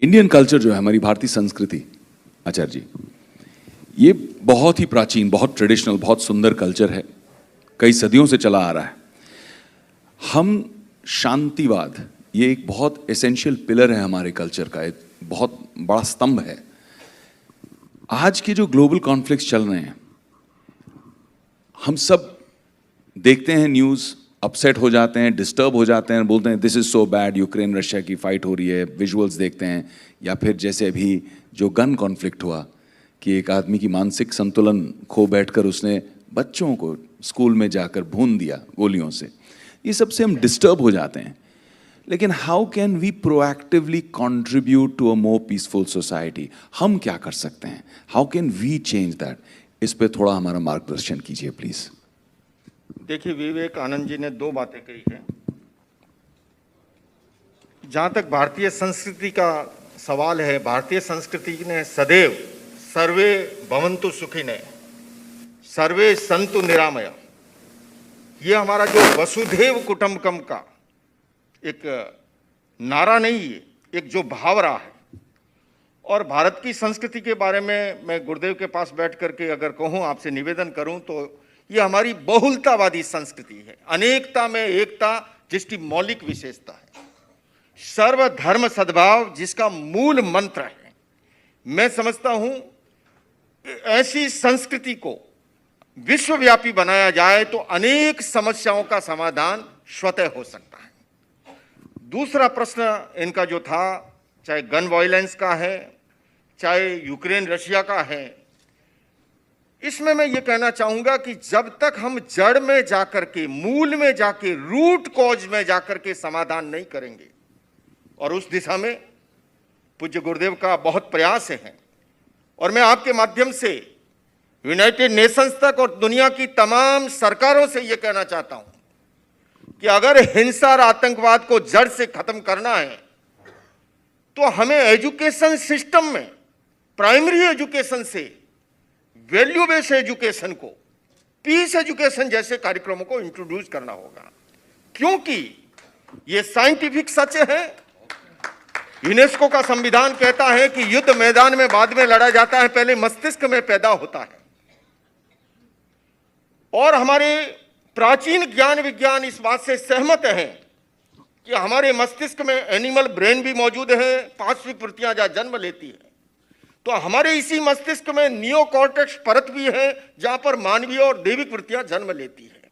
Indian culture जो है, हमारी भारतीय संस्कृति, आचार्य जी, ये बहुत ही प्राचीन, बहुत ट्रेडिशनल, बहुत सुंदर कल्चर है, कई सदियों से चला आ रहा है। हम शांतिवाद, ये एक बहुत एसेंशियल पिलर है हमारे कल्चर का, एक बहुत बड़ा स्तंभ है। आज के जो ग्लोबल कॉन्फ्लिक्ट्स चल रहे हैं, हम सब देखते हैं न्यूज़, अपसेट हो जाते हैं, डिस्टर्ब हो जाते हैं, बोलते हैं this is so bad, Ukraine Russia की फाइट हो रही है, विजुअल्स देखते हैं, या फिर जैसे अभी जो गन कॉन्फ्लिक्ट हुआ कि एक आदमी की मानसिक संतुलन खो बैठकर उसने बच्चों को स्कूल में जाकर भून दिया गोलियों से। ये सबसे हम डिस्टर्ब हो जाते हैं। लेकिन how can we proactively contribute to a more peaceful society? हम क्या कर सकते हैं? How can we change that? इस पे थोड़ा हमारा मार्गदर्शन कीजिए प्लीज। देखिए, विवेकानंद जी ने दो बातें कही हैं। जहाँ तक भारतीय संस्कृति का सवाल है, भारतीय संस्कृति ने सदैव सर्वे भवन्तु सुखिनः, सर्वे सन्तु निरामया, ये हमारा जो वसुधैव कुटुम्बकम का एक नारा नहीं है, एक जो भाव रहा है। और भारत की संस्कृति के बारे में मैं गुरुदेव के पास बैठ करके अगर कहूँ, आपसे निवेदन करूँ, तो ये हमारी बहुलतावादी संस्कृति है, अनेकता में एकता जिसकी मौलिक विशेषता है, सर्वधर्म सद्भाव जिसका मूल मंत्र है। मैं समझता हूँ ऐसी संस्कृति को विश्वव्यापी बनाया जाए तो अनेक समस्याओं का समाधान स्वतः हो सकता है। दूसरा प्रश्न इनका जो था, चाहे गन वायलेंस का है, चाहे यूक्रेन रशिया का है, इसमें मैं ये कहना चाहूंगा कि जब तक हम जड़ में जाकर के, मूल में जाके, रूट कॉज में जाकर के समाधान नहीं करेंगे, और उस दिशा में पूज्य गुरुदेव का बहुत प्रयास है। और मैं आपके माध्यम से यूनाइटेड नेशंस तक और दुनिया की तमाम सरकारों से ये कहना चाहता हूं कि अगर हिंसा और आतंकवाद को जड़ से खत्म करना है तो हमें एजुकेशन सिस्टम में, प्राइमरी एजुकेशन से वैल्यू बेस्ड एजुकेशन को, पीस एजुकेशन जैसे कार्यक्रमों को इंट्रोड्यूस करना होगा। क्योंकि ये साइंटिफिक सच है। यूनेस्को का संविधान कहता है कि युद्ध मैदान में बाद में लड़ा जाता है, पहले मस्तिष्क में पैदा होता है। और हमारे प्राचीन ज्ञान विज्ञान इस बात से सहमत है कि हमारे मस्तिष्क में एनिमल ब्रेन भी मौजूद है, 5 विकृतियां जहां जन्म लेती है, तो हमारे इसी मस्तिष्क में नियोकॉर्टेक्स परत भी है जहां पर मानवीय और दैविक वृत्तियां जन्म लेती है।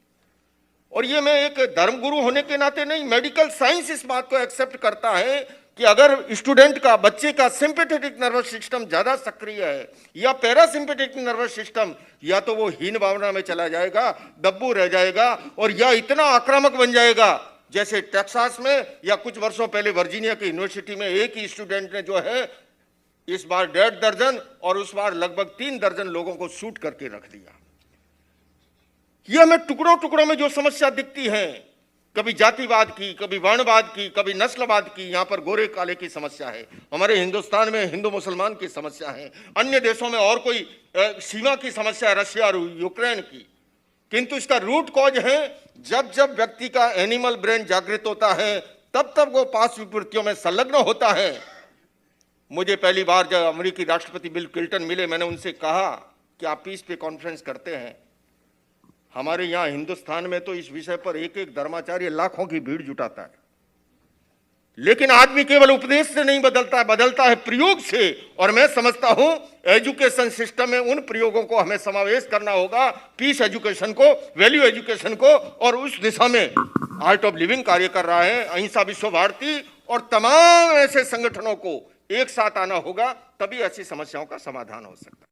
और ये मैं एक धर्मगुरु होने के नाते नहीं, मेडिकल साइंस इस बात को एक्सेप्ट करता है कि अगर स्टूडेंट का, बच्चे का सिंपैथेटिक नर्वस सिस्टम ज्यादा सक्रिय है या पैरासिम्पैथेटिक नर्वस सिस्टम, या तो वो हीन भावना में चला जाएगा, दब्बू रह जाएगा, और या इतना आक्रामक बन जाएगा जैसे टेक्सास में या कुछ वर्षों पहले वर्जीनिया की यूनिवर्सिटी में एक ही स्टूडेंट ने जो है इस बार 1.5 दर्जन और उस बार लगभग 3 दर्जन लोगों को शूट करके रख दिया। यह हमें टुकड़ों टुकड़ों में जो समस्या दिखती है, कभी जातिवाद की, कभी वर्णवाद की, कभी नस्लवाद की, यहां पर गोरे काले की समस्या है, हमारे हिंदुस्तान में हिंदू मुसलमान की समस्या है, अन्य देशों में और कोई सीमा की समस्या है, रशिया और यूक्रेन की। किंतु इसका रूट कॉज है, जब जब व्यक्ति का एनिमल ब्रेन जागृत होता है तब तब वो 5 विकृतियों में संलग्न होता है। मुझे पहली बार जब अमेरिकी राष्ट्रपति बिल क्लिंटन मिले, मैंने उनसे कहा कि आप पीस पे कॉन्फ्रेंस करते हैं। हमारे यहाँ हिंदुस्तान में तो इस विषय पर एक एक धर्माचार्य लाखों की भीड़ जुटाता है, लेकिन आदमी केवल उपदेश से नहीं बदलता है, बदलता है प्रयोग से। और मैं समझता हूं एजुकेशन सिस्टम में उन प्रयोगों को हमें समावेश करना होगा, पीस एजुकेशन को, वैल्यू एजुकेशन को, और उस दिशा में आर्ट ऑफ लिविंग कार्य कर रहा है। अहिंसा विश्व भारती और तमाम ऐसे संगठनों को एक साथ आना होगा, तभी ऐसी समस्याओं का समाधान हो सकता है।